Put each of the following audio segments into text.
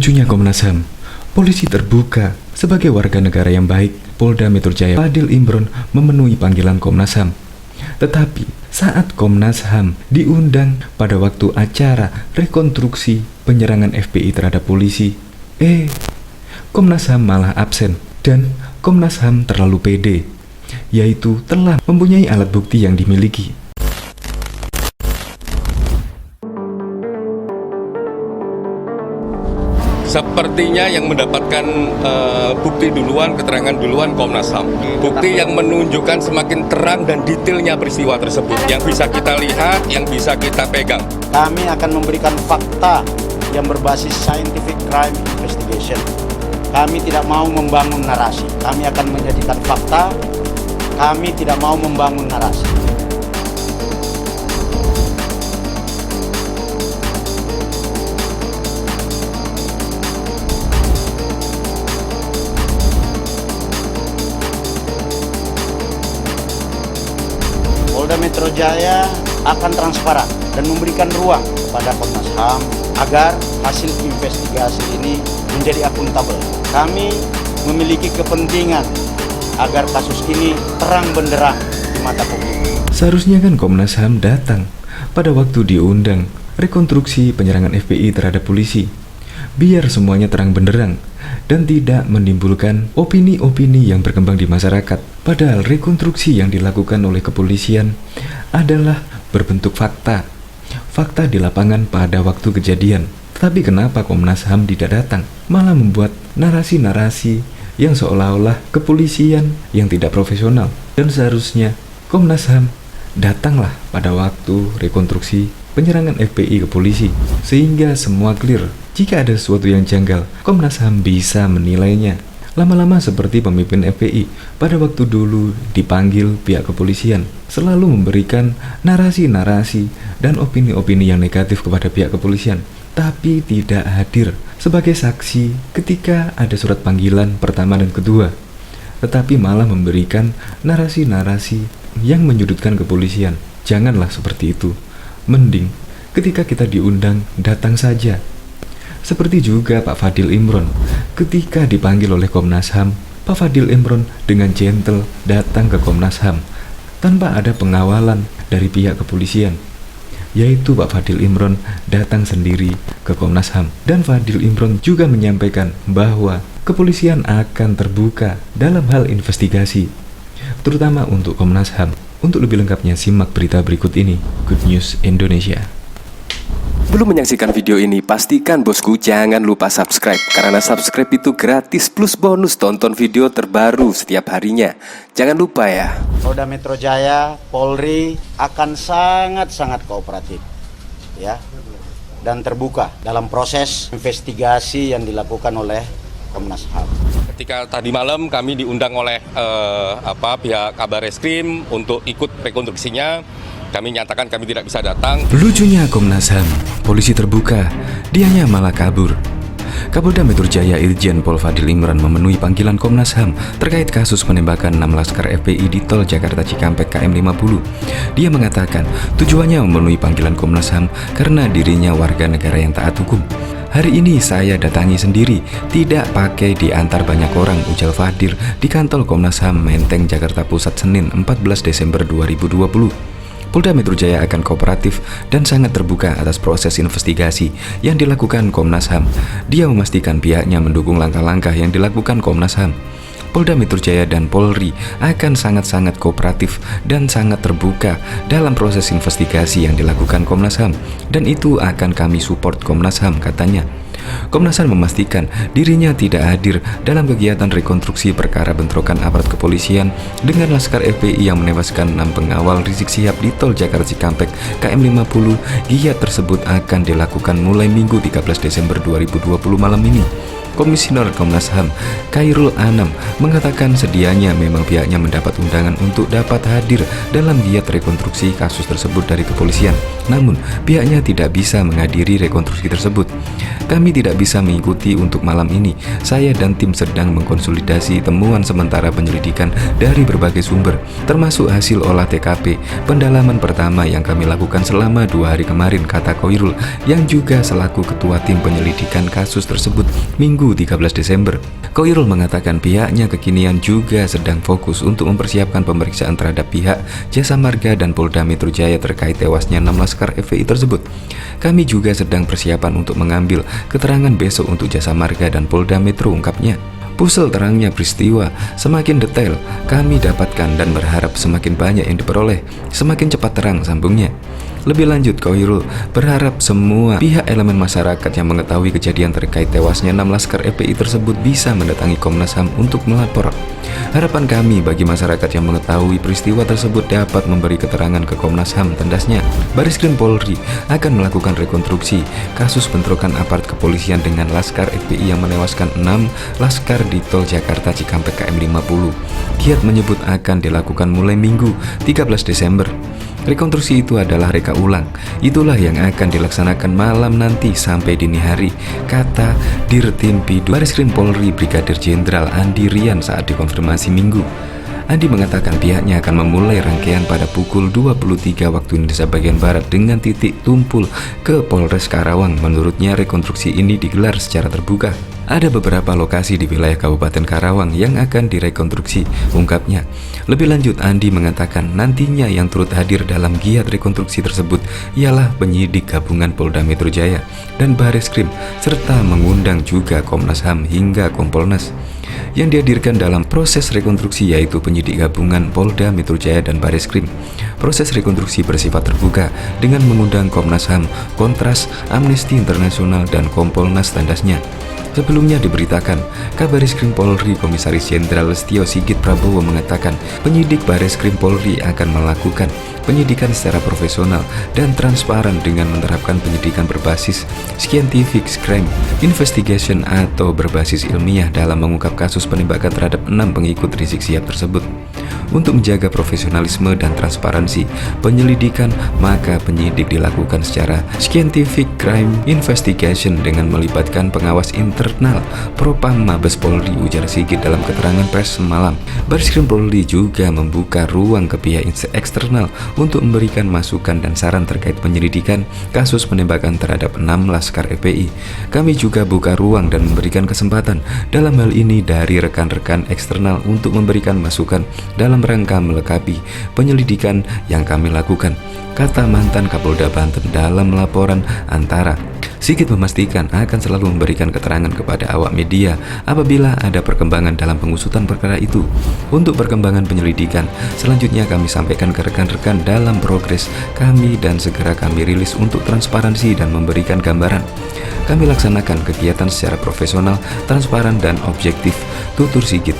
Lucunya Komnas HAM, polisi terbuka sebagai warga negara yang baik. Polda Metro Jaya Fadil Imron memenuhi panggilan Komnas HAM. Tetapi saat Komnas HAM diundang pada waktu acara rekonstruksi penyerangan FPI terhadap polisi, Komnas HAM malah absen dan Komnas HAM terlalu pede, yaitu telah mempunyai alat bukti yang dimiliki. Sepertinya yang mendapatkan bukti duluan, keterangan duluan Komnas HAM. Bukti yang menunjukkan semakin terang dan detailnya peristiwa tersebut. Yang bisa kita lihat, yang bisa kita pegang. Kami akan memberikan fakta yang berbasis scientific crime investigation. Kami tidak mau membangun narasi. Kami akan menjadikan fakta. Kami tidak mau membangun narasi. Polda Metro Jaya akan transparan dan memberikan ruang kepada Komnas HAM agar hasil investigasi ini menjadi akuntabel. Kami memiliki kepentingan agar kasus ini terang benderang di mata publik. Seharusnya kan Komnas HAM datang pada waktu diundang rekonstruksi penyerangan FPI terhadap polisi, biar semuanya terang benderang dan tidak menimbulkan opini-opini yang berkembang di masyarakat. Padahal rekonstruksi yang dilakukan oleh kepolisian adalah berbentuk fakta di lapangan pada waktu kejadian. Tetapi kenapa Komnas HAM tidak datang, malah membuat narasi-narasi yang seolah-olah kepolisian yang tidak profesional? Dan seharusnya Komnas HAM datanglah pada waktu rekonstruksi penyerangan FPI ke polisi, sehingga semua clear. Jika ada sesuatu yang janggal, Komnas HAM bisa menilainya. Lama-lama seperti pemimpin FPI pada waktu dulu dipanggil pihak kepolisian, selalu memberikan narasi-narasi dan opini-opini yang negatif kepada pihak kepolisian, tapi tidak hadir sebagai saksi ketika ada surat panggilan pertama dan kedua, tetapi malah memberikan narasi-narasi yang menyudutkan kepolisian. Janganlah seperti itu. Mending ketika kita diundang, datang saja. Seperti juga Pak Fadil Imron, ketika dipanggil oleh Komnas HAM, Pak Fadil Imron dengan gentle datang ke Komnas HAM tanpa ada pengawalan dari pihak kepolisian, yaitu Pak Fadil Imron datang sendiri ke Komnas HAM. Dan Fadil Imron juga menyampaikan bahwa kepolisian akan terbuka dalam hal investigasi, terutama untuk Komnas HAM. Untuk lebih lengkapnya simak berita berikut ini. Good News Indonesia. Belum menyaksikan video ini, pastikan bosku jangan lupa subscribe, karena subscribe itu gratis plus bonus tonton video terbaru setiap harinya. Jangan lupa ya. Polda Metro Jaya, Polri akan sangat-sangat kooperatif ya, dan terbuka dalam proses investigasi yang dilakukan oleh Komnas HAM. Ketika tadi malam kami diundang oleh pihak Kabareskrim untuk ikut rekonstruksinya, kami nyatakan kami tidak bisa datang. Lucunya Komnas HAM, polisi terbuka, dianya malah kabur. Kapolda Metro Jaya Irjen Pol Fadil Imron memenuhi panggilan Komnas HAM terkait kasus penembakan 6 laskar FPI di tol Jakarta Cikampek KM 50. Dia mengatakan tujuannya memenuhi panggilan Komnas HAM karena dirinya warga negara yang taat hukum. Hari ini saya datangi sendiri, tidak pakai diantar banyak orang, ujar Fadil di kantor Komnas HAM Menteng, Jakarta Pusat, Senin 14 Desember 2020. Polda Metro Jaya akan kooperatif dan sangat terbuka atas proses investigasi yang dilakukan Komnas HAM. Dia memastikan pihaknya mendukung langkah-langkah yang dilakukan Komnas HAM. Polda Metro Jaya dan Polri akan sangat-sangat kooperatif dan sangat terbuka dalam proses investigasi yang dilakukan Komnas HAM, dan itu akan kami support Komnas HAM, katanya. Komnas HAM memastikan dirinya tidak hadir dalam kegiatan rekonstruksi perkara bentrokan aparat kepolisian dengan laskar FPI yang menewaskan 6 pengawal Rizik Syihab di tol Jakarta Cikampek KM 50. Giat tersebut akan dilakukan mulai Minggu 13 Desember 2020 malam ini. Komisioner Komnas HAM Khairul Anam mengatakan sedianya memang pihaknya mendapat undangan untuk dapat hadir dalam giat rekonstruksi kasus tersebut dari kepolisian. Namun, pihaknya tidak bisa menghadiri rekonstruksi tersebut. Kami tidak bisa mengikuti untuk malam ini. Saya dan tim sedang mengkonsolidasi temuan sementara penyelidikan dari berbagai sumber, termasuk hasil olah TKP, pendalaman pertama yang kami lakukan selama 2 hari kemarin, kata Khairul, yang juga selaku ketua tim penyelidikan kasus tersebut Minggu 13 Desember. Khairul mengatakan pihaknya kekinian juga sedang fokus untuk mempersiapkan pemeriksaan terhadap pihak Jasa Marga dan Polda Metro Jaya terkait tewasnya 6 laskar FPI tersebut. Kami juga sedang persiapan untuk mengambil keterangan besok untuk Jasa Marga dan Polda Metro, ungkapnya. Pusel terangnya peristiwa semakin detail kami dapatkan dan berharap semakin banyak yang diperoleh, semakin cepat terang, sambungnya. Lebih lanjut, Khairul berharap semua pihak elemen masyarakat yang mengetahui kejadian terkait tewasnya 6 laskar FPI tersebut bisa mendatangi Komnas HAM untuk melapor. Harapan kami bagi masyarakat yang mengetahui peristiwa tersebut dapat memberi keterangan ke Komnas HAM, tandasnya. Bareskrim Polri akan melakukan rekonstruksi kasus bentrokan aparat kepolisian dengan laskar FPI yang menewaskan 6 laskar di Tol Jakarta Cikampek KM 50. Giat menyebut akan dilakukan mulai Minggu 13 Desember. Rekonstruksi itu adalah reka ulang. Itulah yang akan dilaksanakan malam nanti sampai dini hari, kata Dirtim Pidum Bareskrim Polri Brigadir Jenderal Andi Rian saat dikonfirmasi Minggu. Andi mengatakan pihaknya akan memulai rangkaian pada pukul 23 waktu Indonesia bagian Barat dengan titik tumpul ke Polres Karawang. Menurutnya rekonstruksi ini digelar secara terbuka. Ada beberapa lokasi di wilayah Kabupaten Karawang yang akan direkonstruksi, ungkapnya. Lebih lanjut, Andi mengatakan nantinya yang turut hadir dalam giat rekonstruksi tersebut ialah penyidik gabungan Polda Metro Jaya dan Bareskrim, serta mengundang juga Komnas HAM hingga Kompolnas. Yang dihadirkan dalam proses rekonstruksi yaitu penyidik gabungan Polda Metro Jaya dan Bareskrim. Proses rekonstruksi bersifat terbuka dengan mengundang Komnas HAM, Kontras, Amnesty Internasional, dan Kompolnas, tandasnya. Sebelumnya diberitakan, Kabareskrim Polri Komisaris Jenderal Listio Sigit Prabowo mengatakan penyidik Bareskrim Polri akan melakukan penyidikan secara profesional dan transparan dengan menerapkan penyidikan berbasis scientific crime investigation atau berbasis ilmiah dalam mengungkap kasus penembakan terhadap 6 pengikut Rizik Syihab tersebut. Untuk menjaga profesionalisme dan transparansi penyelidikan, maka penyidik dilakukan secara scientific crime investigation dengan melibatkan pengawas internal Propam Mabes Polri, ujar Sigit dalam keterangan pers semalam. Bareskrim Polri juga membuka ruang ke pihak eksternal untuk memberikan masukan dan saran terkait penyelidikan kasus penembakan terhadap 6 laskar FPI. Kami juga buka ruang dan memberikan kesempatan dalam hal ini dari rekan-rekan eksternal untuk memberikan masukan dalam rangka melengkapi penyelidikan yang kami lakukan, kata mantan Kapolda Banten dalam laporan antara. Sigit memastikan akan selalu memberikan keterangan kepada awak media apabila ada perkembangan dalam pengusutan perkara itu. Untuk perkembangan penyelidikan selanjutnya kami sampaikan ke rekan-rekan dalam progres kami dan segera kami rilis untuk transparansi dan memberikan gambaran. Kami laksanakan kegiatan secara profesional, transparan, dan objektif, tutur Sigit.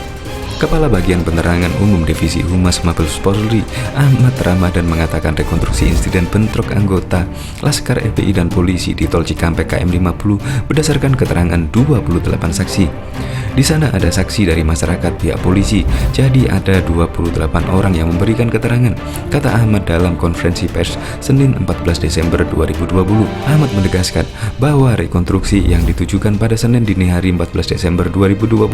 Kepala Bagian Penerangan Umum Divisi Humas Mabes Polri Ahmad Ramadan mengatakan rekonstruksi insiden bentrok anggota Laskar FPI dan polisi di Tol Cikampek KM 50 berdasarkan keterangan 28 saksi. Di sana ada saksi dari masyarakat, pihak polisi, jadi ada 28 orang yang memberikan keterangan, kata Ahmad dalam konferensi pers Senin 14 Desember 2020. Ahmad menegaskan bahwa rekonstruksi yang ditujukan pada Senin dini hari 14 Desember 2020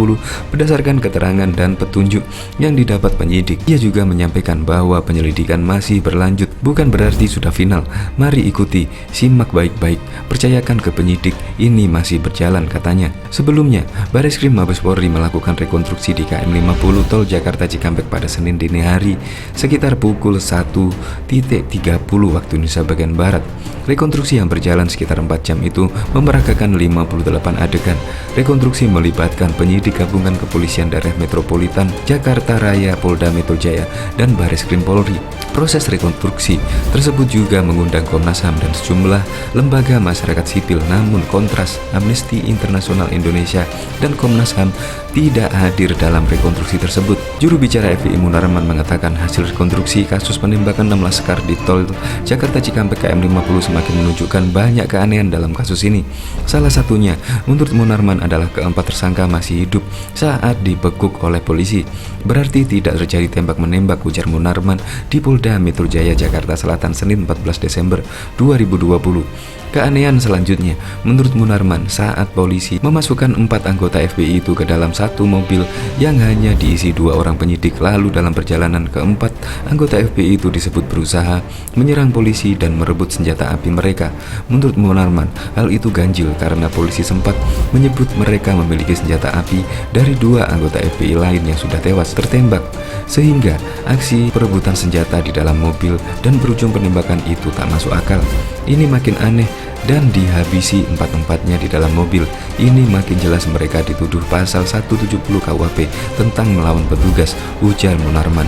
berdasarkan keterangan dan petunjuk yang didapat penyidik. Ia juga menyampaikan bahwa penyelidikan masih berlanjut, bukan berarti sudah final. Mari ikuti, simak baik-baik, percayakan ke penyidik, ini masih berjalan, katanya. Sebelumnya, Bareskrim Mabes Polri melakukan rekonstruksi di KM 50 Tol Jakarta Cikampek pada Senin dini hari sekitar pukul 1.30 waktu Indonesia bagian Barat. Rekonstruksi yang berjalan sekitar 4 jam itu memeragakan 58 adegan. Rekonstruksi melibatkan penyidik gabungan kepolisian daerah metropolitan Metropolitan Jakarta Raya, Polda Metro Jaya, dan Bareskrim Polri. Proses rekonstruksi tersebut juga mengundang Komnas HAM dan sejumlah lembaga masyarakat sipil, namun Kontras, Amnesty Internasional Indonesia, dan Komnas HAM tidak hadir dalam rekonstruksi tersebut. Juru bicara FPI Munarman mengatakan hasil rekonstruksi kasus penembakan 6 laskar di tol Jakarta Cikampek KM50 semakin menunjukkan banyak keanehan dalam kasus ini. Salah satunya, menurut Munarman, adalah keempat tersangka masih hidup saat dibekuk oleh polisi. Berarti tidak terjadi tembak-menembak, ujar Munarman di Polda Metro Jaya, Jakarta Selatan, Senin 14 Desember 2020. Keanehan selanjutnya, menurut Munarman, saat polisi memasukkan 4 anggota FPI itu ke dalam satu mobil yang hanya diisi 2 orang penyidik, lalu dalam perjalanan keempat anggota FPI itu disebut berusaha menyerang polisi dan merebut senjata api mereka. Menurut Munarman, hal itu ganjil karena polisi sempat menyebut mereka memiliki senjata api dari 2 anggota FPI lain yang sudah tewas tertembak, sehingga aksi perebutan senjata di dalam mobil dan berujung penembakan itu tak masuk akal. Ini makin aneh dan dihabisi 4-empatnya di dalam mobil. Ini makin jelas mereka dituduh pasal 170 KUHP tentang melawan petugas, ujar Munarman.